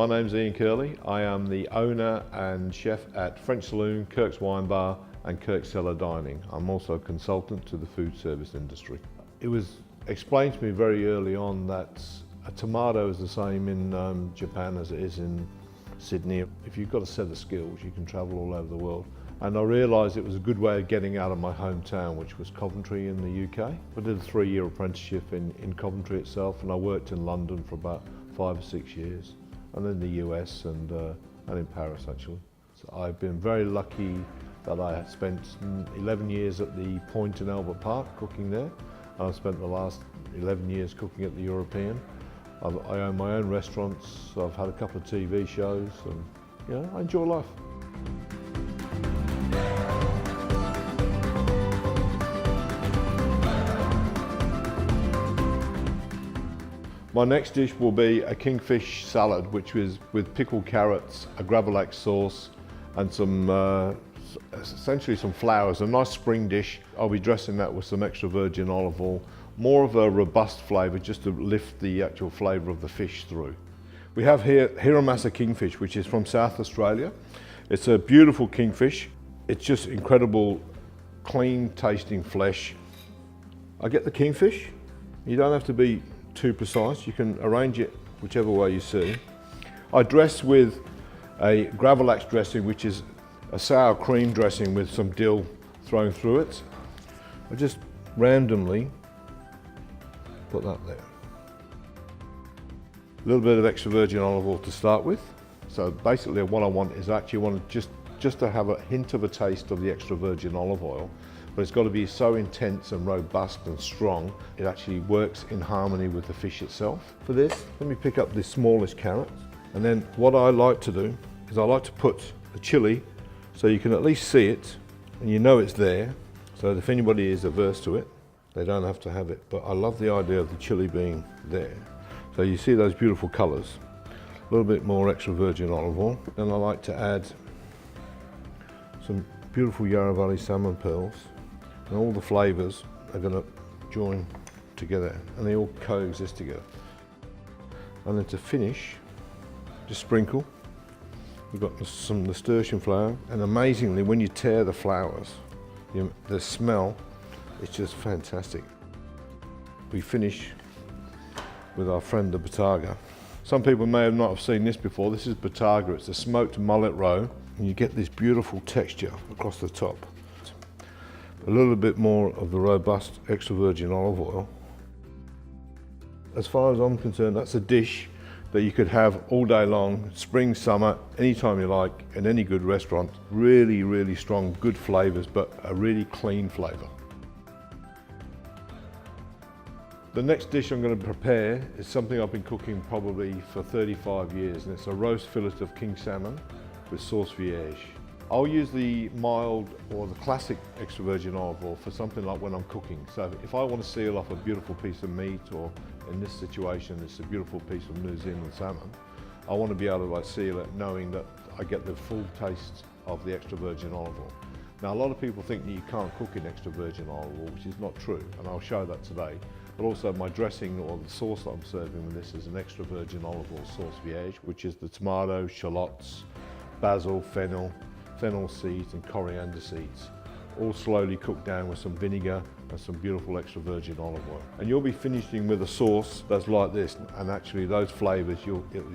My name's Ian Curley. I am the owner and chef at French Saloon, Kirk's Wine Bar and Kirk Cellar Dining. I'm also a consultant to the food service industry. It was explained to me very early on that a tomato is the same in Japan as it is in Sydney. If you've got a set of skills, you can travel all over the world. And I realised it was a good way of getting out of my hometown, which was Coventry in the UK. I did a 3-year apprenticeship in Coventry itself, and I worked in London for about 5 or 6 years, and in the US and in Paris actually. So I've been very lucky that I had spent 11 years at the Point in Albert Park cooking there, and I've spent the last 11 years cooking at the European. I own my own restaurants, so I've had a couple of TV shows, and I enjoy life. My next dish will be a kingfish salad, which is with pickled carrots, a gravlax sauce, and some essentially some flowers, a nice spring dish. I'll be dressing that with some extra virgin olive oil, more of a robust flavour just to lift the actual flavour of the fish through. We have here Hiramasa kingfish, which is from South Australia. It's a beautiful kingfish. It's just incredible, clean tasting flesh. I get the kingfish. You don't have to be too precise. You can arrange it whichever way you see. I dress with a gravlax dressing, which is a sour cream dressing with some dill thrown through it. I just randomly put that there. A little bit of extra virgin olive oil to start with. So basically what I want is just to have a hint of a taste of the extra virgin olive oil, but it's got to be so intense and robust and strong, it actually works in harmony with the fish itself. For this, let me pick up this smallish carrot, and then what I like to do is I like to put the chilli so you can at least see it and you know it's there, so that if anybody is averse to it, they don't have to have it. But I love the idea of the chilli being there. So you see those beautiful colours. A little bit more extra virgin olive oil. Then I like to add some beautiful Yarra Valley salmon pearls. And all the flavours are going to join together and they all coexist together. And then to finish, just sprinkle. We've got some nasturtium flower, and amazingly when you tear the flowers, the smell is just fantastic. We finish with our friend the bataga. Some people may have not have seen this before. This is bataga. It's a smoked mullet roe, and you get this beautiful texture across the top. A little bit more of the robust extra virgin olive oil. As far as I'm concerned, that's a dish that you could have all day long, spring, summer, anytime you like, in any good restaurant. Really, really strong, good flavours, but a really clean flavour. The next dish I'm going to prepare is something I've been cooking probably for 35 years, and it's a roast fillet of king salmon with sauce vierge. I'll use the mild or the classic extra virgin olive oil for something like when I'm cooking. So if I want to seal off a beautiful piece of meat, or in this situation it's a beautiful piece of New Zealand salmon, I want to be able to seal it knowing that I get the full taste of the extra virgin olive oil. Now a lot of people think that you can't cook in extra virgin olive oil, which is not true, and I'll show that today. But also my dressing, or the sauce that I'm serving with this, is an extra virgin olive oil sauce vierge, which is the tomato, shallots, basil, fennel seeds and coriander seeds, all slowly cooked down with some vinegar and some beautiful extra virgin olive oil. And you'll be finishing with a sauce that's like this, and actually those flavours,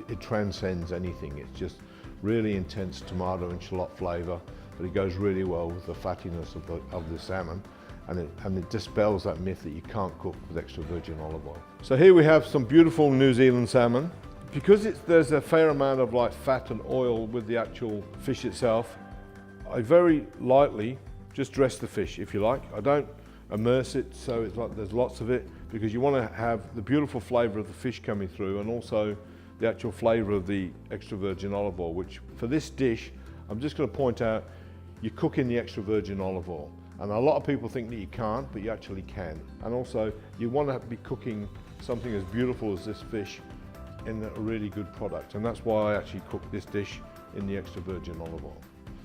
it transcends anything. It's just really intense tomato and shallot flavour, but it goes really well with the fattiness of the salmon, and it dispels that myth that you can't cook with extra virgin olive oil. So here we have some beautiful New Zealand salmon. Because there's a fair amount of fat and oil with the actual fish itself, I very lightly just dress the fish, if you like. I don't immerse it so it's like there's lots of it, because you want to have the beautiful flavour of the fish coming through, and also the actual flavour of the extra virgin olive oil, which for this dish, I'm just going to point out, you cook in the extra virgin olive oil. And a lot of people think that you can't, but you actually can. And also, you want to be cooking something as beautiful as this fish in a really good product. And that's why I actually cook this dish in the extra virgin olive oil.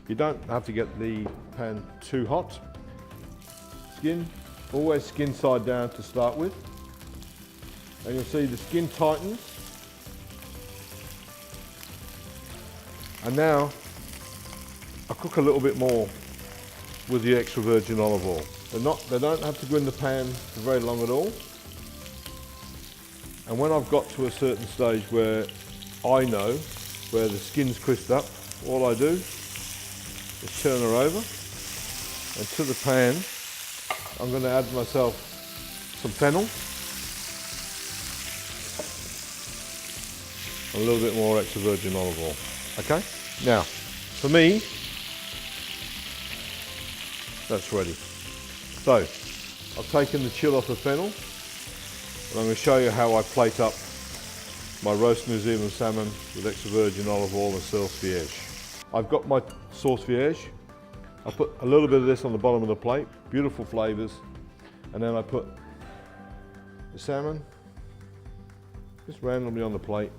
You don't have to get the pan too hot. Skin, always skin side down to start with. And you'll see the skin tightens. And now I cook a little bit more with the extra virgin olive oil. They don't have to go in the pan for very long at all. And when I've got to a certain stage where I know where the skin's crisped up, all I do is turn her over, and to the pan I'm going to add myself some fennel, and a little bit more extra virgin olive oil. Okay? Now, for me, that's ready. So, I've taken the chill off the fennel, and I'm going to show you how I plate up my roast New Zealand salmon with extra virgin olive oil and sauce vierge. I've got my sauce vierge. I put a little bit of this on the bottom of the plate, beautiful flavours, and then I put the salmon just randomly on the plate.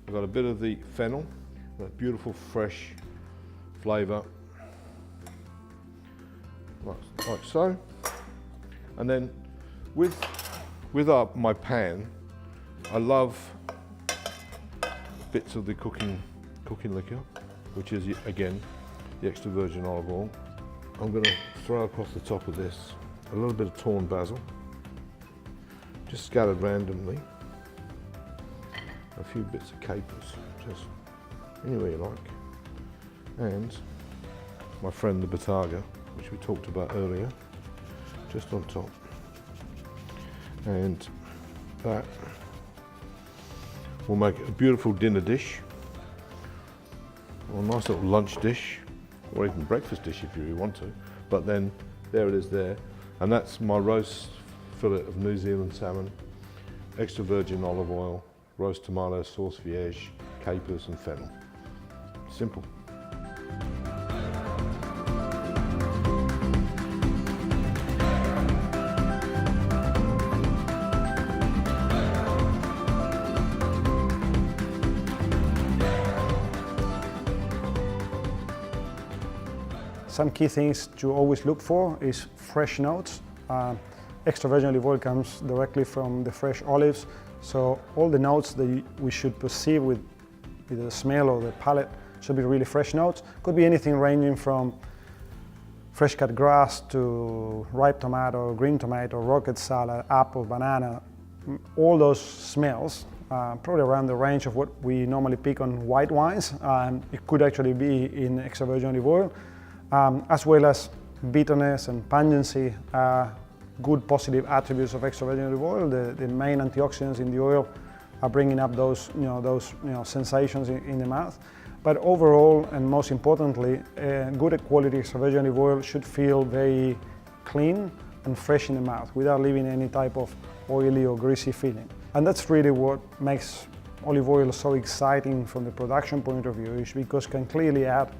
I've got a bit of the fennel, that beautiful fresh flavour, like so. And then with my pan, I love bits of the cooking liquor, which is again the extra virgin olive oil. I'm going to throw across the top of this a little bit of torn basil, just scattered randomly. A few bits of capers, just anywhere you like. And my friend the bataga, which we talked about earlier, just on top. And that will make a beautiful dinner dish, or a nice little lunch dish, or even breakfast dish if you really want to. But then there it is there. And that's my roast fillet of New Zealand salmon, extra virgin olive oil, roast tomato, sauce vierge, capers and fennel. Simple. Some key things to always look for is fresh notes. Extra virgin olive oil comes directly from the fresh olives, so all the notes that we should perceive with either the smell or the palate should be really fresh notes. Could be anything ranging from fresh cut grass to ripe tomato, green tomato, rocket salad, apple, banana. All those smells, probably around the range of what we normally pick on white wines. It could actually be in extra virgin olive oil. As well as bitterness and pungency, good positive attributes of extra virgin olive oil. The main antioxidants in the oil are bringing up those sensations in the mouth. But overall, and most importantly, good quality extra virgin olive oil should feel very clean and fresh in the mouth without leaving any type of oily or greasy feeling. And that's really what makes olive oil so exciting from the production point of view, is because it can clearly add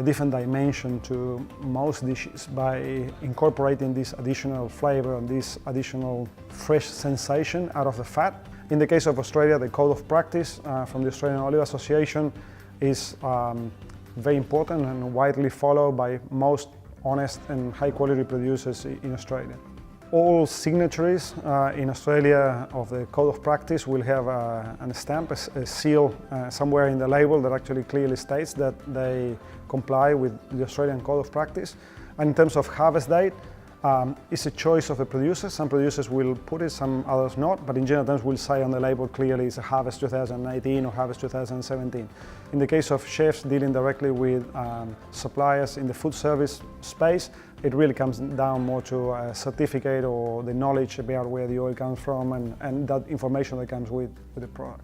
a different dimension to most dishes by incorporating this additional flavor and this additional fresh sensation out of the fat. In the case of Australia, the code of practice from the Australian Olive Association is very important and widely followed by most honest and high quality producers in Australia. All signatories in Australia of the Code of Practice will have a stamp, a seal somewhere in the label that actually clearly states that they comply with the Australian Code of Practice. And in terms of harvest date, it's a choice of the producers. Some producers will put it, some others not, but in general terms we'll say on the label clearly it's a harvest 2018 or harvest 2017. In the case of chefs dealing directly with suppliers in the food service space, it really comes down more to a certificate or the knowledge about where the oil comes from and that information that comes with the product.